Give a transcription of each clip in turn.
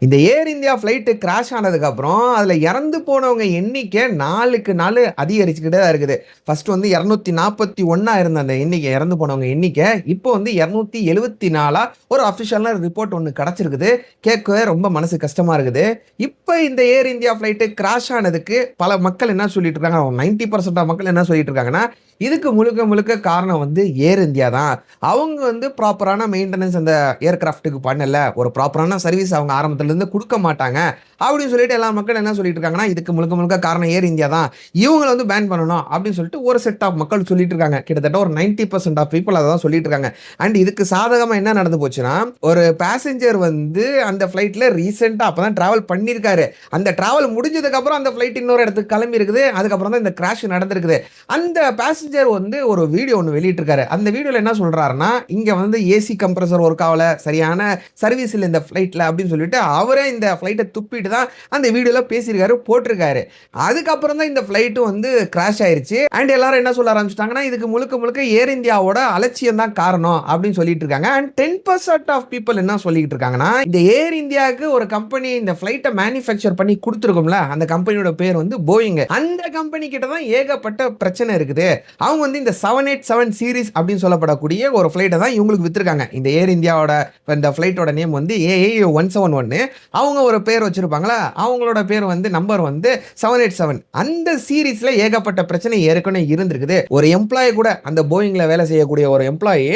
இந்த ஏர் India flight crash ஆனதுக்கு அப்புறம் அதுல இறந்து போனவங்க எண்ணிக்கை நாளுக்கு நாள் அதிகரிச்சுக்கிட்டே தான் இருக்குது. ஃபர்ஸ்ட் வந்து 241 இருந்த அந்த எண்ணிக்கை இறந்து போனவங்க எண்ணிக்கை இப்போ வந்து 274 ஒரு அஃபிஷியலான ரிப்போர்ட் ஒன்று கிடைச்சிருக்குது. கேட்கவே ரொம்ப மனசு கஷ்டமா இருக்குது. இப்போ இந்த ஏர் இந்தியா ஃப்ளைட் கிராஷ் ஆனதுக்கு பல மக்கள் என்ன சொல்லிட்டு இருக்காங்க, 90% மக்கள் என்ன சொல்லிட்டு இருக்காங்கன்னா, இதுக்கு முழுக்க முழுக்க காரணம் வந்து ஏர் இந்தியா தான். அவங்க வந்து ப்ராப்பரான மெயின்டெனன்ஸ் அந்த ஏர்கிராஃப்ட்டுக்கு பண்ணல, ஒரு ப்ராப்பரான சர்வீஸ் அவங்க ஆரம்பத்துல இருந்து கொடுக்க மாட்டாங்க அப்படின்னு சொல்லிட்டு எல்லா மக்கள் என்ன சொல்லிட்டு இருக்காங்கன்னா, இதுக்கு முழுக்க முழுக்க காரணம் ஏர் இந்தியா தான், இவங்களை வந்து பேன் பண்ணணும் அப்படின்னு சொல்லிட்டு ஒரு செட் ஆஃப் மக்கள் சொல்லிட்டு இருக்காங்க. கிட்டத்தட்ட ஒரு 90% ஆஃப் பீப்புள் அதை தான் சொல்லிட்டு இருக்காங்க. அண்ட் இதுக்கு சாதகமா என்ன நடந்து போச்சுன்னா, ஒரு பேசஞ்சர் வந்து அந்த ஃபிளைட்ல ரீசெண்டா அப்பதான் டிராவல் பண்ணியிருக்காரு. அந்த டிராவல் முடிஞ்சதுக்கு அப்புறம் அந்த ஃபிளைட் இன்னொரு இடத்துக்கு கிளம்பி இருக்குது. அதுக்கப்புறம் தான் இந்த கிராஷ் நடந்திருக்குது. அந்த பேசஞ்சர் வந்து ஒரு வீடியோ ஒன்று வெளியிட்டிருக்காரு. அந்த வீடியோல என்ன சொல்றாருன்னா, இங்க வந்து ஏசி கம்ப்ரஸர் ஒர்க் ஆகல, சரியான சர்வீஸ் இல்லை இந்த ஃபிளைட்ல அப்படின்னு சொல்லிட்டு அவரே இந்த ஃபிளைட்டை துப்பிட்டு தான் அந்த வீடியோல பேசியிருக்காரு, போட்டிருக்காரு. அதுக்கப்புறம் தான் இந்த ஃபிளைட் வந்து கிராஷ் ஆயிருச்சு. அண்ட் எல்லாரும் என்ன சொல்ல ஆரம்பிச்சிட்டாங்கன்னா, இதுக்கு முழுக்க முழுக்க ஏர் இந்தியாவோட அலட்சியம் தான் காரணம் அப்படின்னு சொல்லிட்டு இருக்காங்க. அண்ட் 10% ஆஃப் பீப்புள் என்ன சொல்லிட்டு இருக்காங்கன்னா, இந்த ஏர் இந்தியாவுக்கு ஒரு கம்பெனி இந்த ஃபிளைட்டை மேனுஃபேக்சர் பண்ணி கொடுத்துருக்கும்ல, அந்த கம்பெனியோட பேர் வந்து போயிங். அந்த கம்பெனி கிட்ட தான் ஏகப்பட்ட பிரச்சனை இருக்குது. அவங்க வந்து இந்த 787 சீரிஸ் அப்படின்னு சொல்லப்படக்கூடிய ஒரு ஃபிளைட்டை தான் இவங்களுக்கு வித்துருக்காங்க. இந்த ஏர் இந்தியாவோட இந்த ஃபிளைட்டோட நேம் வந்து AA171. அவங்க ஒரு பேர் வச்சிருப்பாங்களா, அவங்களோட பேர் வந்து நம்பர் வந்து 787. அந்த சீரிஸ்ல ஏகப்பட்ட பிரச்சனை ஏற்கனவே இருந்திருக்குது. ஒரு எம்ப்ளாயி கூட, அந்த போயிங்ல வேலை செய்யக்கூடிய ஒரு எம்ப்ளாயி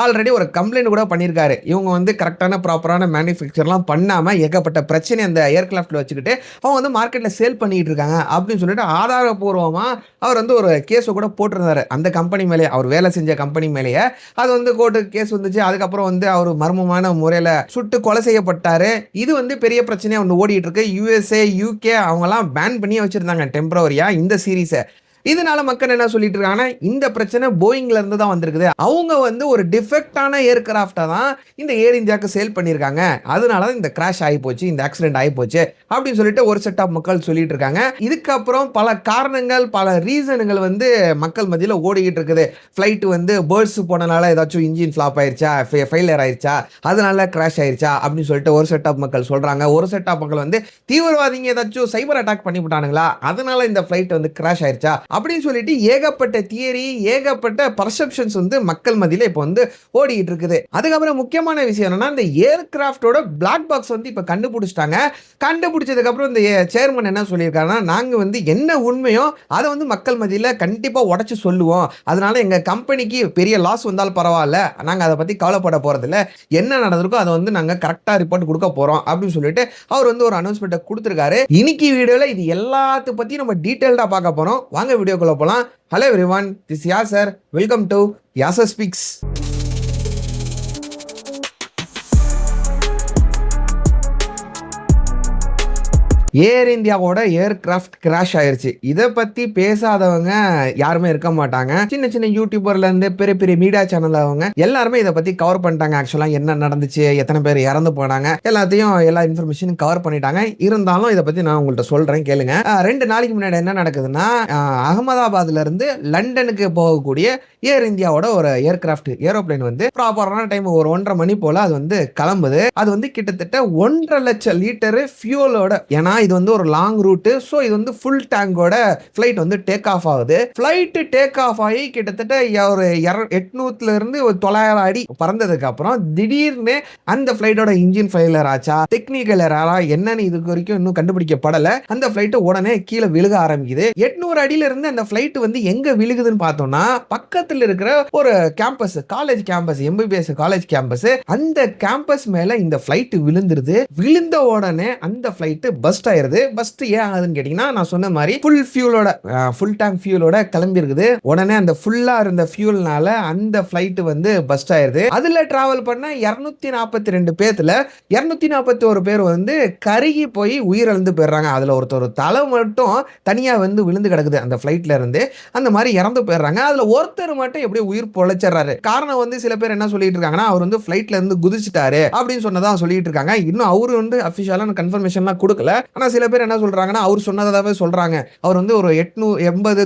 ஆல்ரெடி ஒரு கம்ப்ளைண்ட் கூட பண்ணியிருக்காரு. இவங்க வந்து கரெக்டான ப்ராப்பரான மேனுஃபேக்சர்லாம் பண்ணாம ஏகப்பட்ட பிரச்சனை அந்த ஏர்கிராஃப்ட்ல வச்சுக்கிட்டு அவங்க வந்து மார்க்கெட்ல சேல் பண்ணிட்டு இருக்காங்க அப்படின்னு சொல்லிட்டு ஆதாரபூர்வமா அவர் வந்து ஒரு கேஸை கூட போட்டிருந்தாரு அந்த கம்பெனி மேலே, அவர் வேலை செஞ்ச கம்பெனி மேலேயே. அது வந்து கோர்ட்டு கேஸ் வந்துச்சு. அதுக்கப்புறம் வந்து அவர் மர்மமான முறையில் சுட்டு கொலை செய்யப்பட்டாரு. இது வந்து பெரிய பிரச்சனையா வந்து ஓடிட்டு இருக்கு. USA, UK அவங்கெல்லாம் பேன் பண்ணி வச்சிருந்தாங்க டெம்பரவரியா இந்த சீரீஸை. இதனால மக்கள் என்ன சொல்லிட்டு இருக்காங்கன்னா, இந்த பிரச்சனை போயிங்ல இருந்து தான் வந்திருக்குது. அவங்க வந்து ஒரு டிஃபெக்டான ஏர்கிராஃப்டை தான் இந்த ஏர் இந்தியாவுக்கு சேல் பண்ணியிருக்காங்க. அதனால தான் இந்த கிராஷ் ஆகி போச்சு, இந்த ஆக்சிடென்ட் ஆகி போச்சு அப்படின்னு சொல்லிட்டு ஒரு செட் ஆஃப் மக்கள் சொல்லிட்டு இருக்காங்க. இதுக்கப்புறம் பல காரணங்கள், பல ரீசனுங்கள் வந்து மக்கள் மத்தியில் ஓடிக்கிட்டு இருக்குது. ஃப்ளைட் வந்து பேர்ட்ஸ் போனனால ஏதாச்சும் இன்ஜின் ஃபிளாப் ஆயிருச்சா, ஃபெயிலியர் ஆயிருச்சா, அதனால கிராஷ் ஆயிருச்சா அப்படின்னு சொல்லிட்டு ஒரு செட் ஆஃப் மக்கள் சொல்றாங்க. ஒரு செட் ஆஃப் மக்கள் வந்து தீவிரவாதிங்க ஏதாச்சும் சைபர் அட்டாக் பண்ணி விட்டானுங்களா, அதனால இந்த ஃப்ளைட் வந்து கிராஷ் ஆயிருச்சா அப்படின்னு சொல்லிட்டு ஏகப்பட்ட தியரி, ஏகப்பட்ட பர்செப்ஷன்ஸ் வந்து மக்கள் மத்தியில இப்போ வந்து ஓடிட்டு இருக்குது. அதுக்கப்புறம் முக்கியமான விஷயம் என்னன்னா, இந்த ஏர்கிராஃப்டோட பிளாக் பாக்ஸ் வந்து இப்போ கண்டுபிடிச்சிட்டாங்க. கண்டுபிடிச்சதுக்கு அப்புறம் இந்த சேர்மன் என்ன சொல்லியிருக்காருன்னா, நாங்க வந்து என்ன உண்மையோ அதை வந்து மக்கள் மத்தியில கண்டிப்பா உடைச்சு சொல்லுவோம். அதனால எங்க கம்பெனிக்கு பெரிய லாஸ் வந்தாலும் பரவாயில்ல, நாங்க அதை பத்தி கவலைப்பட போறதில்ல, என்ன நடந்திருக்கோ அதை வந்து நாங்க கரெக்டா ரிப்போர்ட் கொடுக்க போறோம் அப்படின்னு சொல்லிட்டு அவர் வந்து ஒரு அனௌன்ஸ்மெண்ட் கொடுத்திருக்காரு. இன்னைக்கு வீடியோல இது எல்லாத்த பத்தி நம்ம டீடைல்டா பார்க்க போறோம். வாங்க வீடியோக்குள்ள போலாம். Hello everyone, this Yasar. Welcome to Yasar speaks. Air இந்தியாவோட ஏர்கிராஃப்ட் கிராஷ் ஆயிருச்சு. இதை பத்தி பேசாதவங்க யாருமே இருக்க மாட்டாங்க. சின்ன சின்ன யூடியூபர்ல இருந்து பெரிய பெரிய மீடியா சேனல் அவங்க எல்லாருமே இதை பத்தி கவர் பண்ணிட்டாங்க. ஆக்சுவலா என்ன நடந்துச்சு, எத்தனை பேர் இறந்து போனாங்க, எல்லாத்தையும் எல்லா இன்ஃபர்மேஷனும் கவர் பண்ணிட்டாங்க. இருந்தாலும் இதை பத்தி நான் உங்கள்கிட்ட சொல்றேன் கேளுங்க. 2 நாளைக்கு முன்னாடி என்ன நடக்குதுன்னா, அகமதாபாத்ல இருந்து லண்டனுக்கு போகக்கூடிய ஏர் இந்தியாவோட ஒரு ஏர்கிராஃப்ட் ஏரோப்ளேன் வந்து ப்ராப்பரான டைம் ஒரு 1:30 மணி போல அது வந்து கிளம்புது. அது வந்து கிட்டத்தட்ட 1.5 லட்சம் லிட்டர் ஃபியூலோட, ஏன்னா இது வந்து ஒரு லாங் ரூட், சோ இது வந்து ஃபுல் டேங்கோட ஃபிளைட் வந்து டேக் ஆஃப் ஆகுது. ஃபிளைட் டேக் ஆஃப் ஆகி கிட்டத்தட்ட ஒரு 800 இருந்து ஒரு 900 அடி பறந்ததுக்கு அப்புறம் திடீர்னு அந்த ஃபிளைட்டோட இன்ஜின் ஃபெயிலியர் ஆச்சா, டெக்னிக்கல் எரரா என்னன்னு இது வரைக்கும் இன்னும் கண்டுபிடிக்கப்படல. அந்த ஃபிளைட் உடனே கீழே விழுக ஆரம்பிக்குது. 800 அடியில இருந்து அந்த ஃபிளைட் வந்து எங்க விழுகுதுன்னு பார்த்தோம்னா, பக்கத்துல இருக்கிற ஒரு campus, college campus, MBBS college campus, அந்த கேம்பஸ் மேல இந்த ஃபிளைட் விழுந்துருது. விழுந்த உடனே அந்த ஃபிளைட் பஸ்ட் ஆயிருது. பஸ்ட் ஏன் ஆகுதுன்னு கேட்டீங்கன்னா, நான் சொன்ன மாதிரி ஃபுல் ஃபியூலோட, ஃபுல் டேங்க் ஃபியூலோட கிளம்பி இருக்குது. உடனே அந்த ஃபுல்லா இருந்த ஃபியூல்னால அந்த ஃபிளைட் வந்து பஸ்ட் ஆயிருது. அதுல டிராவல் பண்ண 242 பேர்ல 241 பேர் வந்து கருகி போய் உயிரிழந்து போயிடுறாங்க. அதுல ஒருத்தர் தலை மட்டும் தனியா வந்து விழுந்து கிடக்குது அந்த ஃபிளைட்ல இருந்து. அந்த மாதிரி இறந்து போயிடுறாங்க. அதுல ஒருத்தர் மட்டும் எப்படி உயிர் பொழைச்சிடறாரு. காரணம் வந்து சில பேர் என்ன சொல்லிட்டு இருக்காங்கன்னா, அவர் வந்து ஃபிளைட்ல இருந்து குதிச்சிட்டாரு அப்படின்னு சொன்னதா சொல்லிட்டு இருக்காங்க. இன்னும் அவரு வந்து அபிஷியலான கன்ஃபர்மேஷன்லாம் கொடுக்கல. ஆனா சில பேர் என்ன சொல்றாங்கன்னா, அவர் சொன்னதாவே சொல்றாங்க. அவர் வந்து ஒரு 80,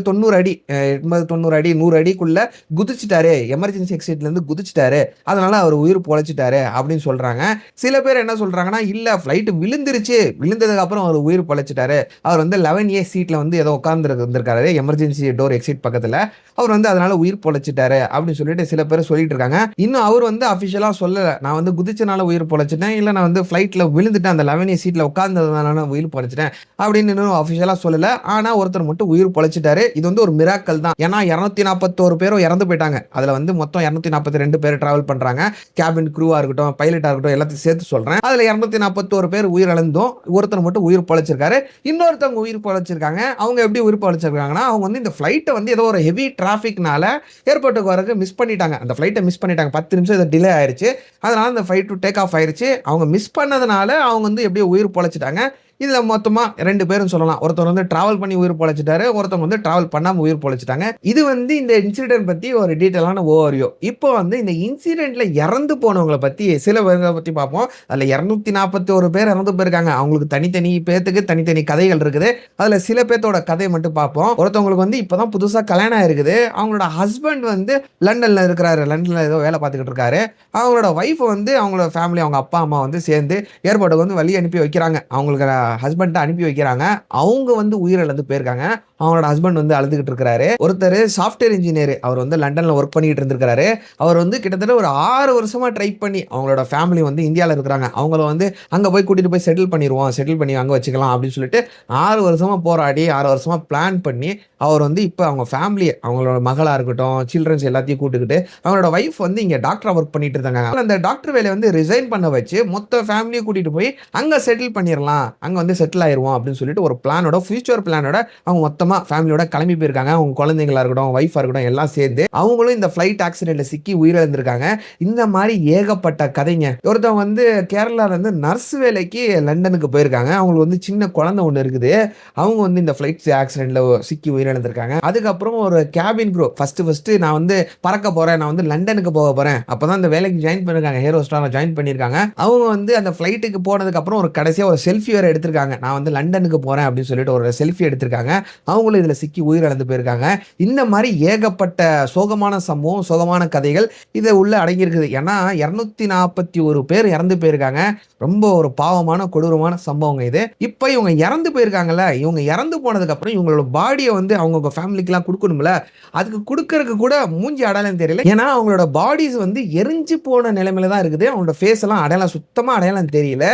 90 அடி 80, 90 அடி, 100 அடிக்குள்ள குதிச்சுட்டாரு. எமர்ஜென்சி எக்ஸிட்லேருந்து குதிச்சுட்டாரு. அதனால அவர் உயிர் பொழைச்சுட்டாரு அப்படின்னு சொல்றாங்க. சில பேர் என்ன சொல்றாங்கன்னா, இல்ல ஃப்ளைட் விழுந்துருச்சு. விழுந்ததுக்கு அப்புறம் அவர் உயிர் பொழைச்சுட்டாரு. அவர் வந்து 11A சீட்ல வந்து ஏதோ இருந்திருக்காரு. எமர்ஜென்சி டோர் எக்ஸிட் பக்கத்துல. அவர் வந்து அதனால உயிர் பொழைச்சுட்டாரு அப்படின்னு சொல்லிட்டு சில பேர் சொல்லிட்டு இருக்காங்க. இன்னும் அவர் வந்து அபிஷியலா சொல்லல. நான் வந்து குதிச்சனால உயிர் பொழைச்சுட்டேன். இல்ல நான் வந்து ஃப்ளைட்ல விழுந்துட்டேன். அந்த 11A சீட்ல உட்கார்ந்ததுனால நான் உயிர் பொழைச்சுட்டேன் அப்படின்னு இன்னும் அபிஷியலா சொல்லல. ஆனா ஒருத்தர் மட்டும் உயிர் பொழைச்சுட்டாரு. இது வந்து ஒரு மிராக்கிள் தான். ஏன்னா 241 பேரும் இறந்து போயிட்டாங்க. அதுல வந்து மொத்தம் 242 பேர் டிராவல் பண்றாங்க. கேபின் க்ரூவா இருக்கட்டும், பைலட்டா இருக்கட்டும் எல்லாத்தையும் சேர்த்து சொல்றேன். அதுல 241 பேர் உயிரிழந்தும் ஒருத்தர் மட்டும் உயிர் பொழைச்சிருக்காரு. இன்னொருத்தவங்க உயிர் பொழைச்சிருக்காங்க. அவங்க எப்படி உயிர் பொழைச்சிருக்காங்கன்னா, அவங்க வந்து இந்த ஃப்ளைட்ட வந்து ஏதோ ஒரு ஹெவி டிராஃபிக்னால ஏர்போர்ட்டுக்கு வரக்கு மிஸ் பண்ணிட்டாங்க. அந்த ஃப்ளைட்ட மிஸ் பண்ணிட்டாங்க. 10 நிமிஷம் இது டிலே ஆயிருச்சு. அதனால அந்த ஃப்ளைட் டேக் ஆஃப் ஆயிருச்சு. அவங்க மிஸ் பண்ணதுனால அவங்க வந்து எப்படியோ உயிர் பொழைச்சுட்டாங்க. இதுல மொத்தமா 2 பேரும் சொல்லலாம். ஒருத்தர் வந்து டிராவல் பண்ணி உயிர் பொழைச்சுட்டாரு. ஒருத்தவங்க வந்து டிராவல் பண்ணாம உயிர் பொழைச்சுட்டாங்க. இது வந்து இந்த இன்சிடென்ட் பத்தி ஒரு டீட்டெயிலான ஓவர்வியூ. இப்போ வந்து இந்த இன்சிடென்ட்ல இறந்து போனவங்கள பத்தி சில பேர பத்தி பார்ப்போம். அதுல 241 பேர் இறந்து போயிருக்காங்க. அவங்களுக்கு தனித்தனி பேத்துக்கு தனித்தனி கதைகள் இருக்குது. அதுல சில பேத்தோட கதைய மட்டும் பார்ப்போம். ஒருத்தவங்களுக்கு வந்து இப்பதான் புதுசா கல்யாணம் ஆயிருக்குது. அவங்களோட ஹஸ்பண்ட் வந்து லண்டன்ல இருக்கிறாரு. லண்டன்ல ஏதோ வேலை பார்த்துக்கிட்டு இருக்காரு. அவங்களோட வைஃப் வந்து அவங்களோட ஃபேமிலி அவங்க அப்பா, அம்மா வந்து சேர்ந்து ஏர்போர்ட்டுக்கு வந்து வழி அனுப்பி வைக்கிறாங்க. அவங்களுக்கு ஹஸ்பண்ட அனுப்பி வைக்கிறாங்க. அவங்க வந்து உயிரிழந்து போயிருக்காங்க. அவங்களோட ஹஸ்பண்ட் வந்து அழுதுகிட்டு இருக்காரு. ஒருத்தர் சாஃப்ட்வேர் இன்ஜினியர். அவர் வந்து லண்டன்ல ஒர்க் பண்ணிட்டு இருந்திருக்காரு. அவர் வந்து கிட்டத்தட்ட ஒரு 6 வருஷமா ட்ரை பண்ணி அவங்களோட ஃபேமிலி வந்து இந்தியால இருக்கிறாங்க. அவங்கள வந்து அங்க போய் கூட்டிட்டு போய் செட்டில் பண்ணிருவோம். செட்டில் பண்ணி அங்க வச்சுக்கலாம் அப்படின்னு சொல்லிட்டு 6 வருஷமா போராடி 6 வருஷமா பிளான் பண்ணி அவர் வந்து இப்ப அவங்க ஃபேமிலி அவங்களோட மகளா இருக்கட்டும், சில்ட்ரன்ஸ் எல்லாத்தையும் கூட்டுக்கிட்டு அவங்களோட வைஃப் வந்து இங்க டாக்டரா ஒர்க் பண்ணிட்டு இருந்தாங்க. அந்த டாக்டர் வேலைய வந்து ரிசைன் பண்ண வச்சு மொத்த ஃபேமிலியும் கூட்டிட்டு போய் அங்க செட்டில் பண்ணிரலாம். அங்க வந்து செட்டில் ஆயிருவோம் அப்படின்னு சொல்லிட்டு ஒரு பிளானோட ஃபியூச்சர் பிளானோட அவங்க மொத்தமா ஃபேமிலியோட கிளம்பி போயிருக்காங்க. அவங்க குழந்தைங்களா இருக்கட்டும், வைஃபா இருக்கட்டும் எல்லாம் சேர்ந்து அவங்களும் இந்த ஃபிளைட் ஆக்சிடென்ட்ல சிக்கி உயிரிழந்திருக்காங்க. இந்த மாதிரி ஏகப்பட்ட கதைங்க. ஒருத்தவங்க வந்து கேரளால இருந்து நர்ஸ் வேலைக்கு லண்டனுக்கு போயிருக்காங்க. அவங்களுக்கு வந்து சின்ன குழந்தை ஒண்ணு இருக்குது. அவங்க வந்து இந்த ஃபிளைட் ஆக்சிடென்ட்ல சிக்கி உயிரிழந்திருக்காங்க. அதுக்கப்புறம் ஒரு கேபின் க்ரூ ஃபர்ஸ்ட் நான் வந்து பறக்க போறேன். நான் வந்து லண்டனுக்கு போக போறேன். அப்பதான் இந்த வேலைக்கு ஜாயின் பண்ணிருக்காங்க. ஏர் ஹோஸ்டரா ஜாயின் பண்ணிருக்காங்க. அவங்க வந்து அந்த ஃபிளைட்டுக்கு போனதுக்கு அப்புறம் ஒரு கடைசியா ஒரு செல்ஃபி வேற எடுத்திருக்காங்க. நான் வந்து லண்டனுக்கு போறேன் அப்படின்னு சொல்லிட்டு ஒரு செல்ஃபி எடுத்திருக்காங்க. அவங்களும் இதுல சிக்கி உயிரிழந்து போயிருக்காங்க. இந்த மாதிரி ஏகப்பட்ட சோகமான சம்பவம், சோகமான கதைகள் இது உள்ள அடங்கி இருக்குது. ஏன்னா 241 பேர் இறந்து போயிருக்காங்க. ரொம்ப ஒரு பாவமான கொடூரமான சம்பவங்க இது. இப்ப இவங்க இறந்து போயிருக்காங்கல்ல, இவங்க இறந்து போனதுக்கு அப்புறம் இவங்களோட பாடிய வந்து அவங்க ஃபேமிலிக்குலாம் குடுக்கணும்ல. அதுக்கு குடுக்கறதுக்கு கூட மூஞ்சி அடையாளம் தெரியல. ஏன்னா அவங்களோட பாடிஸ் வந்து எரிஞ்சு போன நிலைமையில தான் இருக்குது. அவங்களோட ஃபேஸ் எல்லாம் அடையாளம் சுத்தமா அடையாளம் தெரியல.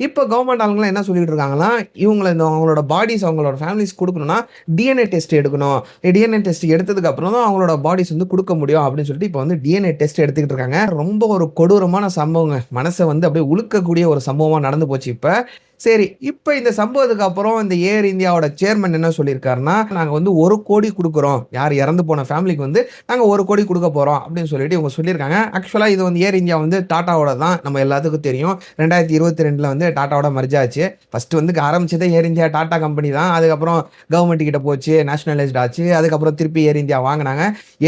இப்ப கவர்மெண்ட் ஆளுங்கலாம் என்ன சொல்லிட்டு இருக்காங்கன்னா, இவங்கள இந்த அவங்களோட பாடிஸ் அவங்களோட ஃபேமிலிஸ் குடுக்கணும்னா டிஎன்ஏ டெஸ்ட் எடுக்கணும். டிஎன்ஏ டெஸ்ட் எடுத்ததுக்கு அப்புறம் தான் அவங்களோட பாடிஸ் வந்து குடுக்க முடியும் அப்படின்னு சொல்லிட்டு இப்போ வந்து டிஎன்ஏ டெஸ்ட் எடுத்துக்கிட்டு இருக்காங்க. ரொம்ப ஒரு கொடூரமான சம்பவங்க. மனச வந்து அப்படியே உலுக்கக்கூடிய ஒரு சம்பவமா நடந்து போச்சு இப்ப. சரி, இப்ப இந்த சம்பவத்துக்கு அப்புறம் இந்த ஏர் இந்தியாவோட சேர்மன் என்ன சொல்லியிருக்காருன்னா, நாங்க வந்து 1 கோடி குடுக்குறோம். யார் இறந்து போன ஃபேமிலிக்கு வந்து நாங்க 1 கோடி குடுக்க போறோம் அப்படின்னு சொல்லிட்டு இவங்க சொல்லியிருக்காங்க. ஆக்சுவலா இது வந்து ஏர் இந்தியா வந்து டாட்டாவோட தான். நம்ம எல்லாத்துக்கும் தெரியும். 2022ல வந்து டாட்டாவோட மெர்ஜ் ஆச்சு. ஃபர்ஸ்ட் வந்து ஆரம்பிச்சதே ஏர் இந்தியா டாடா கம்பெனி தான். அதுக்கப்புறம் கவர்மெண்ட் கிட்ட போச்சு, நேஷனலைஸ்ட் ஆச்சு. அதுக்கப்புறம் திருப்பி ஏர் இந்தியா வாங்குனாங்க.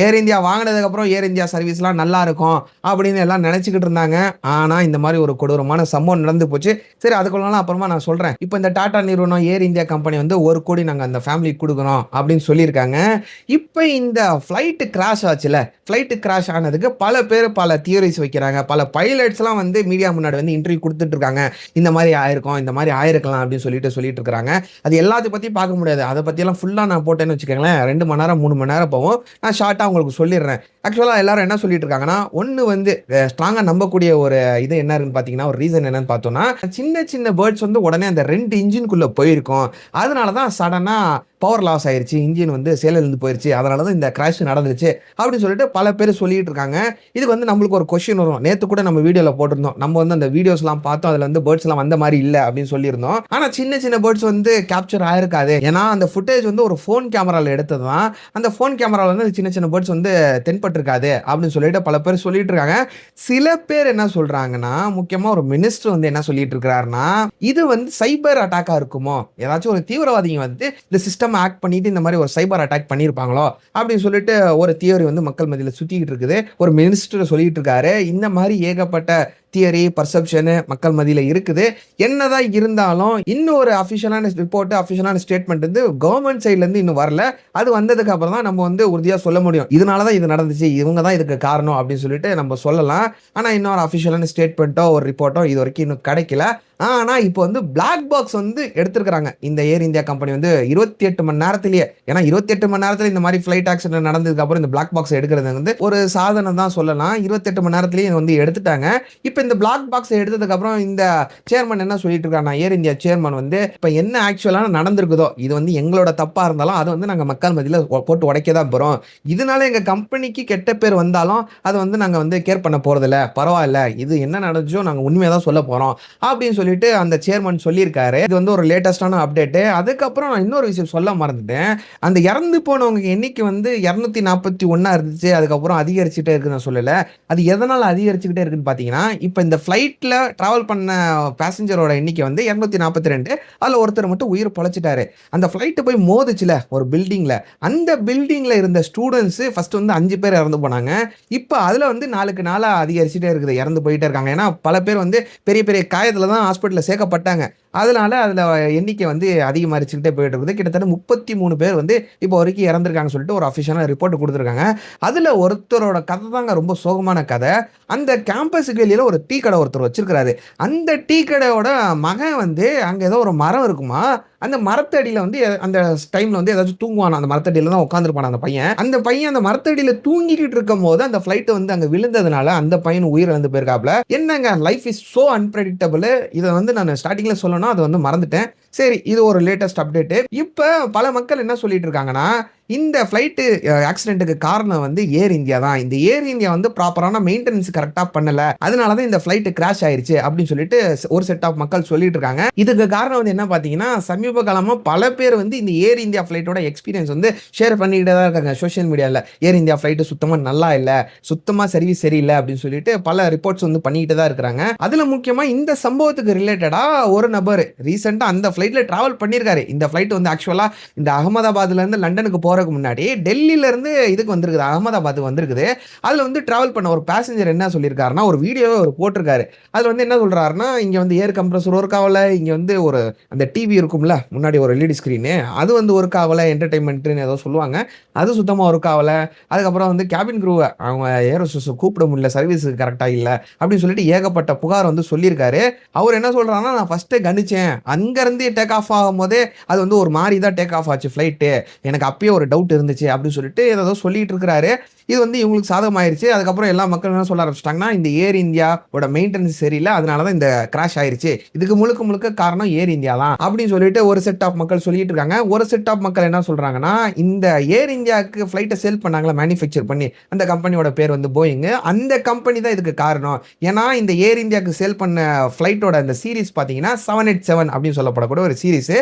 ஏர் இந்தியா வாங்கினதுக்கு அப்புறம் ஏர் இந்தியா சர்வீஸ்லாம் நல்லா இருக்கும் அப்படின்னு எல்லாம் நினைச்சுக்கிட்டு இருந்தாங்க. ஆனா இந்த மாதிரி ஒரு கொடூரமான சம்பவம் நடந்து போச்சு. சரி, அதுக்குள்ளலாம் அப்புறமா நான் சொல்றேன். இப்போ இந்த டாடா நிறுவனம் ஏர் இந்தியா கம்பெனி வந்து 1 கோடி நாங்க அந்த ஃபேமிலிக்கு குடுக்குறோம் அப்படின்னு சொல்லியிருக்காங்க. இப்போ இந்த ஃப்ளைட் கிராஷ் ஆச்சுல, ஃப்ளைட் கிராஷ் ஆனதுக்கு பல பேர் பல தியரிஸ் வைக்கிறாங்க. பல பைலட்ஸ்லாம் வந்து மீடியா முன்னாடி வந்து இன்டர்வியூ கொடுத்துட்டு இருக்காங்க. இந்த மாதிரி ஆயிருக்கும், இந்த மாதிரி ஆயிருக்கலாம் அப்படின்னு சொல்லிட்டு இருக்காங்க. அது எல்லாத்தையும் பத்தி பார்க்க முடியாது. அதை பத்தியெல்லாம் ஃபுல்லா நான் போட்டேன்னு வச்சுக்கோங்களேன், 2 மணி நேரம் 3 மணி நேரம் போகும். நான் ஷார்ட்டா உங்களுக்கு சொல்லிடுறேன். ஆக்சுவலா எல்லாரும் என்ன சொல்லிட்டு இருக்காங்கன்னா, ஒண்ணு வந்து ஸ்ட்ராங்கா நம்பக்கூடிய ஒரு இது என்ன இருக்குன்னு பாத்தீங்கன்னா, ஒரு ரீசன் என்னன்னு பார்த்தோம்னா, சின்ன சின்ன பேர்ட்ஸ் வந்து உடனே அந்த 2 இன்ஜின்குள்ள போயிருக்கும். அதனாலதான் சடனா பவர் லாஸ் ஆயிருச்சு. இன்ஜின் வந்து செயலிழந்து போயிருச்சு. அதனாலதான் இந்த கிராஷ் நடந்துருச்சு அப்படின்னு சொல்லிட்டு பல பேர் சொல்லிட்டு இருக்காங்க. இதுக்கு வந்து நம்மளுக்கு ஒரு கொஸ்டின் வரும். நேத்து கூட நம்ம வீடியோல போட்டிருந்தோம். நம்ம வந்து அந்த வீடியோஸ் எல்லாம் பார்த்தோம். அதுல வந்து பேர்ட்ஸ் எல்லாம் வந்த மாதிரி இல்ல அப்படின்னு சொல்லியிருந்தோம். ஆனா சின்ன சின்ன பேர்ட்ஸ் வந்து கேப்சர் ஆயிருக்காது. ஏன்னா அந்த ஃபுட்டேஜ் வந்து ஒரு போன் கேமரால எடுத்ததுதான். அந்த போன் கேமரால வந்து சின்ன சின்ன பேர்ட்ஸ் வந்து தென்பட்டிருக்காது அப்படின்னு சொல்லிட்டு பல பேர் சொல்லிட்டு இருக்காங்க. சில பேர் என்ன சொல்றாங்கன்னா, முக்கியமா ஒரு மினிஸ்டர் வந்து என்ன சொல்லிட்டு இருக்காருன்னா, இது வந்து சைபர் அட்டாக்கா இருக்குமோ, ஏதாச்சும் ஒரு தீவிரவாதிங்க வந்து இந்த சிஸ்டம் தெரியாம ஆக்ட் பண்ணிட்டு இந்த மாதிரி ஒரு சைபர் அட்டாக் பண்ணியிருப்பாங்களோ அப்படின்னு சொல்லிட்டு ஒரு தியரி வந்து மக்கள் மத்தியில சுத்திக்கிட்டு இருக்குது. ஒரு மினிஸ்டர் சொல்லிட்டு இருக்காரு. இந்த மாதிரி ஏகப்பட்ட தியரி, பர்செப்ஷன் மக்கள் மத்தியில இருக்குது. என்னதான் இருந்தாலும் இன்னும் ஒரு அபிஷியலான ரிப்போர்ட், அபிஷியலான ஸ்டேட்மெண்ட் வந்து கவர்மெண்ட் சைடுல இருந்து இன்னும் வரல. அது வந்ததுக்கு அப்புறம் தான் நம்ம வந்து உறுதியா சொல்ல முடியும். இதனால தான் இது நடந்துச்சு. இவங்க தான் இதுக்கு காரணம் அப்படின்னு சொல்லிட்டு நம்ம சொல்லலாம். ஆனா இன்னொரு அபிஷியலான ஸ்டேட்மெண்ட்டோ, ஒரு ரிப்போர்ட்டோ இதுவரைக்கும் இன்னும் கிடைக்கல. ஆனா இப்போ வந்து பிளாக் பாக்ஸ் வந்து எடுத்திருக்காங்க. இந்த ஏர் இந்தியா கம்பெனி வந்து 28 மணி நேரத்திலேயே. ஏன்னா 28 மணி நேரத்துல இந்த மாதிரி ஃபிளைட் ஆக்சிடென்ட் நடந்ததுக்கு அப்புறம் இந்த பிளாக் பாக்ஸ் எடுக்கிறது வந்து ஒரு சாதனை தான் சொல்லலாம். 28 மணி நேரத்திலேயே வந்து எடுத்துட்டாங்க. இப்ப இந்த பிளாக் பாக்ஸ் எடுத்ததுக்கு அப்புறம் இந்த சேர்மன் என்ன சொல்லிட்டு இருக்காருன்னா, ஏர் இந்தியா சேர்மன் வந்து இப்ப என்ன ஆக்சுவலா நடந்திருக்குதோ, இது வந்து எங்களோட தப்பா இருந்தாலும் அதை வந்து நாங்க மக்கள் மத்தியில போட்டு உடைக்க தான் போறோம். இதனால எங்க கம்பெனிக்கு கெட்ட பேர் வந்தாலும் அதை வந்து நாங்க வந்து கேர் பண்ண போறதில்ல. பரவாயில்ல. இது என்ன நடந்துச்சோ நாங்க உண்மையா தான் சொல்ல போறோம். அப்படின்னு சொல்லிட்டு அந்த சேர்மன் சொல்லியிருக்காரு. இது வந்து ஒரு லேட்டஸ்டான அப்டேட். அதுக்கப்புறம் நான் இன்னொரு விஷயம் சொல்ல மறந்துட்டேன். அந்த இறந்து போனவங்க எண்ணிக்கை வந்து 241 இருந்துச்சு. அதுக்கப்புறம் அதிகரிச்சுட்டே இருக்குன்னு நான் சொல்லல. அது எதனால அதிகரிச்சுக்கிட்டே இருக்குன்னு பார்த்தீங்கன்னா, இப்ப இந்த ஃப்ளைட்ல டிராவல் பண்ண பேசஞ்சரோட எண்ணிக்கை வந்து 242. அதுல ஒருத்தர் மட்டும் உயிர் பொழைச்சிட்டாரு. அந்த ஃப்ளைட் போய் மோதுச்சுல ஒரு பில்டிங்ல. அந்த பில்டிங்ல இருந்த ஸ்டூடண்ட்ஸ் ஃபர்ஸ்ட் வந்து 5 பேர் இறந்து போனாங்க. இப்ப அதுல வந்து நாளுக்கு நாளா அதிகரிச்சுட்டே இருக்குது. இறந்து போயிட்டே இருக்காங்க. ஏன்னா பல பேர் வந்து பெரிய பெரிய காயத்துல தான் ஹாஸ்பிட்டல்ல சேர்க்கப்பட்டாங்க. அதனால அதுல எண்ணிக்கை வந்து அதிகமாரிச்சுக்கிட்டே போயிட்டு இருக்குது. கிட்டத்தட்ட 33 பேர் வந்து இப்போ வரைக்கும் இறந்திருக்காங்கன்னு சொல்லிட்டு ஒரு அஃபிஷியலான ரிப்போர்ட் குடுத்துருக்காங்க. அதுல ஒருத்தரோட கதை தாங்க ரொம்ப சோகமான கதை. அந்த கேம்பஸுக்கு வெளியில ஒரு டீ கடை ஒருத்தர் வச்சிருக்காரு. அந்த டீ கடையோட மகன் வந்து அங்க ஏதோ ஒரு மரம் இருக்குமா, அந்த மரத்தடியில வந்து அந்த டைம்ல வந்து ஏதாச்சும் தூங்குவானா. அந்த மரத்தடியில தான் உட்கார்ந்திருப்பானா அந்த பையன். அந்த பையன் அந்த மரத்தடியில தூங்கிக்கிட்டு இருக்கும்போது அந்த ஃப்ளைட் வந்து அங்க விழுந்ததுனால அந்த பையன் உயிர் இழந்து போயிருக்காப்ல. என்னங்க லைஃப் இஸ் சோ அன்பிரெடிக்டபிள். இத வந்து நான் ஸ்டார்ட்டிங்ல சொல்லணும். அத வந்து மறந்துட்டேன். சரி, இது ஒரு லேட்டஸ்ட் அப்டேட். இப்ப பல மக்கள் என்ன சொல்லிட்டு இருக்காங்கன்னா, இந்த ஃப்ளைட் ஆக்சிடென்ட்க்கு காரணம் வந்து ஏர் இந்தியா தான். இந்த ஏர் இந்தியா வந்து ப்ராப்பரான மெயின்டனன்ஸ் கரெக்ட்டா பண்ணல. அதனால தான் இந்த ஃப்ளைட் கிராஷ் ஆயிருச்சு அப்படின்னு சொல்லிட்டு ஒரு செட் ஆஃப் மக்கள் சொல்லிட்டு இருக்காங்க. இதுக்கு காரணம் வந்து என்ன பார்த்தீங்கன்னா, சமீப காலமா பல பேர் வந்து இந்த ஏர் இந்தியா ஃப்ளைட்டோட எக்ஸ்பீரியன்ஸ் வந்து ஷேர் பண்ணிக்கிட்டே தான் இருக்காங்க சோஷியல் மீடியால. ஏர் இந்தியா ஃப்ளைட் சுத்தமா நல்லா இல்ல, சுத்தமா சர்வீஸ் சரியில்ல அப்படின்னு சொல்லிட்டு பல ரிப்போர்ட்ஸ் வந்து பண்ணிக்கிட்டு தான் இருக்காங்க. அதுல முக்கியமா இந்த சம்பவத்துக்கு ரிலேட்டடா ஒரு நபர் ரீசென்ட்டா அந்த ஃப்ளைட்ல டிராவல் பண்ணியிருக்காரு. இந்த ஃப்ளைட் வந்து ஆக்சுவலா இந்த அகமதாபாத்ல இருந்து லண்டனுக்கு போறதுக்கு முன்னாடி டெல்லில இருந்து இதுக்கு வந்திருக்குது, அகமதாபாத் வந்திருக்குது. அதுல வந்து டிராவல் பண்ண ஒரு பேசஞ்சர் என்ன சொல்லியிருக்காருன்னா, ஒரு வீடியோவே அவர் போட்டிருக்காரு. அதுல வந்து என்ன சொல்றாருன்னா, இங்க வந்து ஏர் கம்ப்ரஸர் ஒர்க் ஆகல, இங்க வந்து ஒரு அந்த டிவி இருக்கும்ல முன்னாடி ஒரு எல்இடி ஸ்கிரீன், அது வந்து ஒர்க் ஆகல, என்டர்டைன்மெண்ட்னு ஏதோ சொல்லுவாங்க, அது சுத்தமா ஒர்க் ஆகல. அதுக்கப்புறம் வந்து கேபின் க்ரூவ அவங்க ஏர் ஹோஸ்டஸ் கூப்பிட முடியல, சர்வீஸ் கரெக்டா இல்ல அப்படின்னு சொல்லிட்டு ஏகப்பட்ட புகார் வந்து சொல்லியிருக்காரு. அவர் என்ன சொல்றாருன்னா, நான் ஃபர்ஸ்ட் கணிச்சேன், அங்க இருந்து டேக் ஆஃப் ஆகும்போதே அது வந்து ஒரு மாதிரி தான் டேக் ஆஃப் ஆச்சு ஃப்ளைட், எனக்கு அப்பயே ஒரு டவுட் இருந்துச்சு அப்படின்னு சொல்லிட்டு ஏதோ சொல்லிட்டு இருக்கிறாரு. இது வந்து இவங்களுக்கு சாதகமாயிருச்சு. அதுக்கப்புறம் எல்லா மக்களும் என்ன சொல்ல ஆரம்பிச்சிட்டாங்கன்னா, இந்த ஏர் இந்தியாவோட மெயின்டெனன்ஸ் சரியில்லை, அதனால தான் இந்த கிராஷ் ஆயிருச்சு, இதுக்கு முழுக்க முழுக்க காரணம் ஏர் இந்தியா தான் அப்படின்னு சொல்லிட்டு ஒரு செட் ஆஃப் மக்கள் சொல்லிட்டு இருக்காங்க. ஒரு செட் ஆஃப் மக்கள் என்ன சொல்றாங்கன்னா, இந்த ஏர் இந்தியாவுக்கு ஃப்ளைட்டை சேல் பண்ணாங்களா மேனுஃபேக்சர் பண்ணி, அந்த கம்பெனியோட பேர் வந்து போயிங், அந்த கம்பெனி தான் இதுக்கு காரணம். ஏன்னா இந்த ஏர் இந்தியாவுக்கு சேல் பண்ண ஃப்ளைட்டோட அந்த சீரிஸ் பார்த்தீங்கன்னா 787 அப்படின்னு சொல்லப்படக்கூடிய ஒரு சீரிஸ்.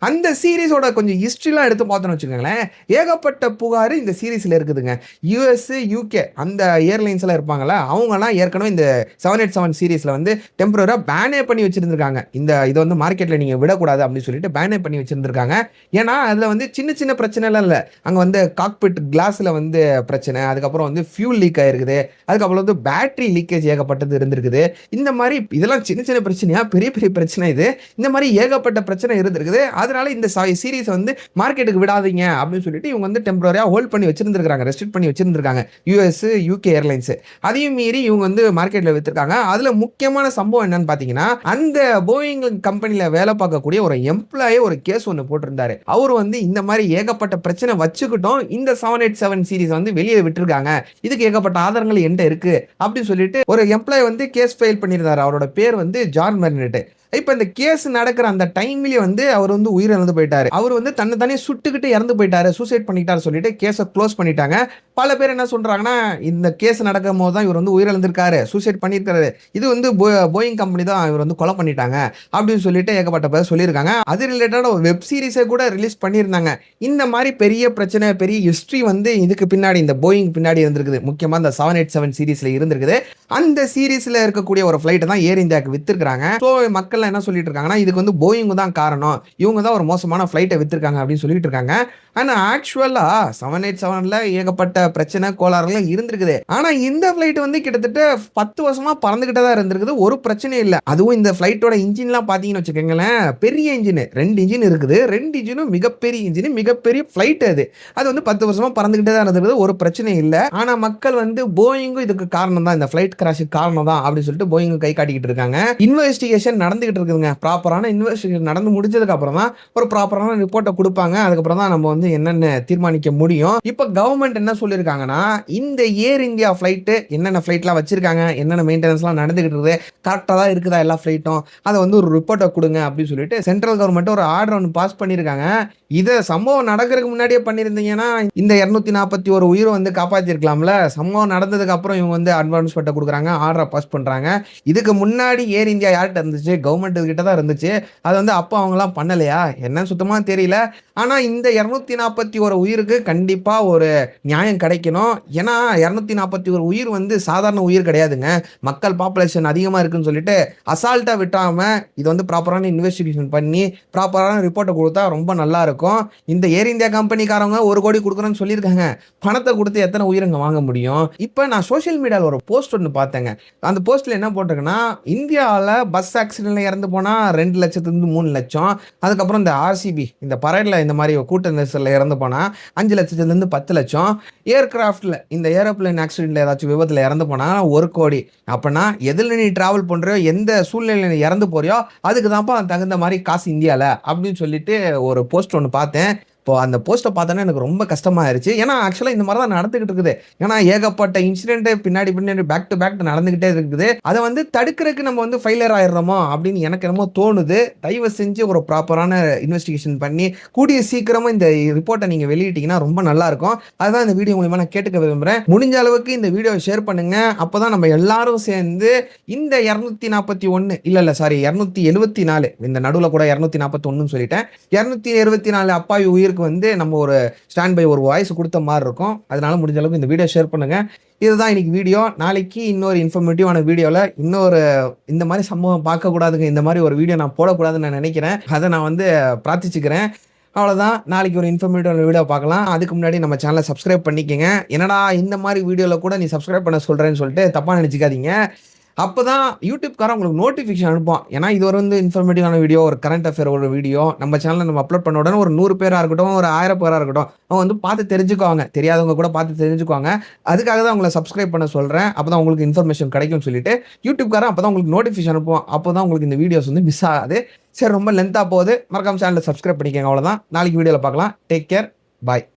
அந்த சீரிஸோட கொஞ்சம் ஹிஸ்டரிலாம் எடுத்து பார்த்தோம்னு வச்சுக்கோங்களேன், ஏகப்பட்ட புகார் இந்த சீரிஸ்ல இருக்குதுங்க. யுஎஸ், யூகே அந்த ஏர்லைன்ஸ் எல்லாம் இருப்பாங்கல்ல, அவங்கலாம் ஏற்கனவே இந்த 787 சீரிஸ்ல வந்து டெம்பரரா பேனே பண்ணி வச்சிருந்திருக்காங்க. இதை வந்து மார்க்கெட்ல நீங்க விடக்கூடாது அப்படின்னு சொல்லிட்டு பேனே பண்ணி வச்சிருந்திருக்காங்க. ஏன்னா அதுல வந்து சின்ன சின்ன பிரச்சனைலாம் இல்லை. அங்க வந்து காக்பிட் கிளாஸ்ல வந்து பிரச்சனை, அதுக்கப்புறம் வந்து ஃபியூல் லீக் ஆயிருக்குது, அதுக்கப்புறம் வந்து பேட்டரி லீக்கேஜ் ஏகப்பட்டது இருந்திருக்குது. இந்த மாதிரி இதெல்லாம் சின்ன சின்ன பிரச்சனையா, பெரிய பெரிய பிரச்சனை இது. இந்த மாதிரி ஏகப்பட்ட பிரச்சனை இருந்திருக்குது. அதனால இந்த சீரிஸ் வந்து மார்க்கெட்டுக்கு விடாதீங்க அப்படின்னு சொல்லிட்டு இவங்க வந்து டெம்பரரியா ஹோல்ட் பண்ணி வச்சிருந்திருக்காங்க, ரெஸ்ட்ரிக்ட் பண்ணி வச்சிருந்திருக்காங்க யுஎஸ், யூகே ஏர்லைன்ஸ். அதையும் மீறி இவங்க வந்து மார்க்கெட்ல வித்திருக்காங்க. அதுல முக்கியமான சம்பவம் என்னன்னு பாத்தீங்கன்னா, அந்த போயிங் கம்பெனில வேலை பார்க்கக்கூடிய ஒரு எம்ப்ளாயே ஒரு கேஸ் ஒன்னு போட்டிருந்தாரு. அவர் வந்து இந்த மாதிரி ஏகப்பட்ட பிரச்சனை வச்சுக்கிட்டோம் இந்த 787 சீரிஸ் வந்து வெளியே விட்டுருக்காங்க, இதுக்கு ஏகப்பட்ட ஆதாரங்கள் என்கிட்ட இருக்கு அப்படின்னு சொல்லிட்டு ஒரு எம்ப்ளாய் வந்து கேஸ் ஃபைல் பண்ணியிருந்தாரு. அவரோட பேர் வந்து ஜான் மெர்னட். இப்ப இந்த கேஸ் நடக்கிற அந்த டைம்லயே வந்து அவர் வந்து உயிரிழந்து போயிட்டாரு. அவர் வந்து தன்னை தானே சுட்டுக்கிட்டு இறந்து போயிட்டாரு, சூசைட் பண்ணிட்டாரு சொல்லிட்டு கேஸை க்ளோஸ் பண்ணிட்டாங்க. பல பேர் என்ன சொல்றாங்கன்னா, இந்த கேஸ் நடக்கும் போது தான் இவர் வந்து உயிரிழந்திருக்காரு, சூசைட் பண்ணியிருக்காரு, இது வந்து போயிங் கம்பெனி தான் இவர் வந்து கொலை பண்ணிட்டாங்க அப்படின்னு சொல்லிட்டு ஏகப்பட்ட பேர் சொல்லியிருக்காங்க. அது ரிலேட்டடா ஒரு வெப் சீரிஸை கூட ரிலீஸ் பண்ணியிருந்தாங்க. இந்த மாதிரி பெரிய பிரச்சனை, பெரிய ஹிஸ்டரி வந்து இதுக்கு பின்னாடி இந்த போயிங் பின்னாடி இருந்திருக்குது. முக்கியமா இந்த 787 சீரிஸ்ல இருந்திருக்குது. அந்த சீரிஸ்ல இருக்கக்கூடிய ஒரு ஃபிளைட் தான் ஏர் இந்தியாவுக்கு வித்திருக்காங்க. ஸோ மக்கள் மக்கள்லாம் என்ன சொல்லிட்டு இருக்காங்கன்னா, இதுக்கு வந்து போயிங் தான் காரணம். இவங்க தான் ஒரு மோசமான ஃப்ளைட்ட வித்துருக்காங்க அப்படின்னு சொல்லிட்டு இருக்காங்க. ஆனா ஆக்சுவலா 787ல ஏகப்பட்ட பிரச்சனை, கோளாறுலாம் இருந்திருக்குது. ஆனா இந்த ஃப்ளைட் வந்து கிட்டத்தட்ட 10 வருஷமா பறந்துகிட்டு தான் இருந்திருக்குது. ஒரு பிரச்சனையும் இல்ல. அதுவும் இந்த ஃப்ளைட்டோட இன்ஜின்லாம் பார்த்தீங்கன்னு வச்சுக்கோங்களேன், பெரிய இன்ஜின் 2 இன்ஜின் இருக்குது. 2 இன்ஜினும் மிகப்பெரிய இன்ஜின், மிகப்பெரிய ஃப்ளைட் அது. அது வந்து 10 வருஷமா பறந்துகிட்டே தான் இருந்திருக்குது. ஒரு பிரச்சனையும் இல்ல. ஆனா மக்கள் வந்து போயிங்கும் இதுக்கு காரணம் தான். இந்த ஃப்ளைட் கிராஷ்க்கு காரணம் தான் அப்படின்னு சொல்லிட்டு போயிங் கை காட்டிக்கிட்டு இருக்காங்க. இன்வெஸ்டிகேஷன் நடந்துகிட்டு இருக்குதுங்க. ப்ராப்பரான இன்வெஸ்டிகேஷன் நடந்து முடிஞ்சதுக்கு அப்புறம் தான் ஒரு ப்ராப்பரான ரிப்போர்ட்ட குடுப்பாங்க. அதுக்கப்புறம் தான் நம்ம வந்து என்னன்னு தீர்மானிக்க முடியும். இப்ப கவர்மெண்ட் என்ன சொல்லியிருக்காங்கன்னா, இந்த ஏர் இந்தியா ஃப்ளைட் என்னென்ன ஃப்ளைட்லாம் வச்சிருக்காங்க, என்னென்ன மெயின்டனன்ஸ்லாம் நடந்துகிட்டு இருக்குது, கரெக்ட்டா தான் இருக்குதா எல்லா ஃப்ளைட்டும், அத வந்து ஒரு ரிப்போர்ட்ட குடுங்க அப்படின்னு சொல்லிட்டு சென்ட்ரல் கவர்மெண்ட் ஒரு ஆர்டர் ஒண்ணு பாஸ் பண்ணியிருக்காங்க. இத சம்பவம் நடக்கிறதுக்கு முன்னாடியே பண்ணியிருந்தீங்கன்னா, இந்த 241 உயிர வந்து காப்பாத்தியிருக்கலாம்ல. சம்பவம் நடந்ததுக்கு அப்புறம் இவங்க வந்து அட்வான்ஸ்மென்ட்ட குடுக்குறாங்க, ஆர்டர பாஸ் பண்றாங்க. இதுக்கு முன்னாடி ஏர் இந்தியா யார்ட்ட இருந்துச்சு? கவர்மெண்ட் கிட்ட தான் இருந்துச்சு. அது வந்து அப்ப அவங்கலாம் பண்ணலையா? என்னன்னு சுத்தமா தெரியல. ஆனா இந்த 241 உயிருக்கு கண்டிப்பா ஒரு நியாயம் கிடைக்கணும். ஏன்னா 241 உயிர் வந்து சாதாரண உயிர் கிடையாதுங்க. மக்கள் பாப்புலேஷன் அதிகமா இருக்குன்னு சொல்லிட்டு அசால்ட்டா விட்டாம இது வந்து ப்ராப்பரான இன்வெஸ்டிகேஷன் பண்ணி ப்ராப்பரான ரிப்போர்ட்ட குடுத்தா ரொம்ப நல்லா இருக்கும். இந்த ஏர் இந்தியா கம்பெனிக்காரங்க 1 கோடி குடுக்குறேன்னு சொல்லியிருக்காங்க. பணத்த குடுத்து எத்தன உயிரங்க வாங்க முடியும்? இப்ப நான் சோசியல் மீடியால ஒரு போஸ்ட் ஒண்ணு பார்த்தேங்க. அந்த போஸ்ட்ல என்ன போட்டிருக்குன்னா, இந்தியால பஸ் ஆக்சிடென்ட்ல இறந்து போனா 2,00,000 3,00,000. அதுக்கப்புறம் இந்த ஆர்சிபி இந்த பரேட்ல இந்த மாரி கூட்ட நெரிசல்ல இறந்து போனா 5,00,000 10,00,000. ஏர்கிராஃப்ட்ல இந்த ஏரோப்ளேன் ஆக்சிடென்ட்ல ஏதாச்சும் விபத்துல இறந்து போனா 1 கோடி. அப்பன்னா எதுல நீ டிராவல் பண்றியோ, எந்த சூழ்நிலையில நீ இறந்து போறியோ, அதுக்கு தான்ப்பா தகுந்த மாரி காசு இந்தியால அப்படின்னு சொல்லிட்டு ஒரு போஸ்ட் ஒண்ணு பார்த்தேன். இப்போ அந்த போஸ்ட்ட பார்த்தோனே எனக்கு ரொம்ப கஷ்டமாயிருச்சு. ஏன்னா ஆக்சுவலா இந்த மாரி தான் நடந்துகிட்டு இருக்குது. ஏன்னா ஏகப்பட்ட இன்சிடென்ட் பின்னாடி பின்னாடி பேக் டு பேக் நடந்துகிட்டே இருக்குது. அத வந்து தடுக்கிறதுக்கு நம்ம வந்து ஃபெயிலியர் ஆயிடுறோமோ அப்படின்னு எனக்கு என்னமோ தோணுது. தயவு செஞ்சு ஒரு ப்ராப்பரான இன்வெஸ்டிகேஷன் பண்ணி கூடிய சீக்கிரமா இந்த ரிப்போர்ட்ட நீங்க வெளியிட்டீங்கன்னா ரொம்ப நல்லா இருக்கும். அதுதான் இந்த வீடியோ மூலியமா நான் கேட்டுக்க விரும்புறேன். முடிஞ்ச அளவுக்கு இந்த வீடியோவ ஷேர் பண்ணுங்க. அப்பதான் நம்ம எல்லாரும் சேர்ந்து இந்த 241 இல்ல சாரி 274 இந்த நடுவுல கூட 241ன்னு சொல்லிட்டேன். 224 அப்பாவி உயிருக்கு வந்து நம்ம ஒரு ஸ்டாண்ட் பை ஒரு வாய்ஸ் குடுத்த மாரி இருக்கும். அதனால முடிஞ்ச அளவுக்கு இந்த வீடியோ ஷேர் பண்ணுங்க. இதுதான் இன்னைக்கு வீடியோ. நாளைக்கு இன்னொரு இன்ஃபர்மேட்டிவான வீடியோல இன்னொரு இந்த மாரி சம்பவம் பார்க்கக்கூடாதுங்க. இந்த மாரி ஒரு வீடியோ நான் போடக்கூடாதுன்னு நான் நெனைக்கிறேன். அத நான் வந்து பிரார்த்திச்சுக்கிறேன். அவ்வளோதான். நாளைக்கு ஒரு இன்ஃபர்மேட்டிவான வீடியோ பார்க்கலாம். அதுக்கு முன்னாடி நம்ம சேனல சப்ஸ்கிரைப் பண்ணிக்கங்க. என்னடா இந்த மாரி வீடியோல கூட நீ சப்ஸ்கிரைப் பண்ண சொல்றேன்னு சொல்லிட்டு தப்பா நெனச்சுக்காதீங்க. அப்பதான் யூடியூப்காரன் உங்களுக்கு நோட்டிஃபிகேஷன் அனுப்புவான். ஏன்னா இது ஒரு வந்து இன்ஃபர்மேட்டிவான வீடியோ, ஒரு கரண்ட் அஃபேர் ஒரு வீடியோ நம்ம சேனல்ல நம்ம அப்லோட் பண்ண உடனே ஒரு 100 பேரா இருக்கட்டும், ஒரு 1000 பேரா இருக்கட்டும், அவங்க வந்து பார்த்து தெரிஞ்சுக்குவாங்க. தெரியாதவங்க கூட பார்த்து தெரிஞ்சுக்குவாங்க. அதுக்காக தான் உங்கள சப்ஸ்கிரைப் பண்ண சொல்றேன். அப்பதான் உங்களுக்கு இன்ஃபர்மேஷன் கிடைக்கும்னு சொல்லிட்டு, யூடியூப்காரன் அப்பதான் உங்களுக்கு நோட்டிஃபிகேஷன் அனுப்புவான். அப்பதான் உங்களுக்கு இந்த வீடியோஸ் வந்து மிஸ் ஆகாது. சரி ரொம்ப லென்த்தா போகுது. மறக்காம சேனல சப்ஸ்கிரைப் பண்ணிக்கங்க அவ்வளோதான். நாளைக்கு வீடியோல பார்க்கலாம். Take care. பாய்.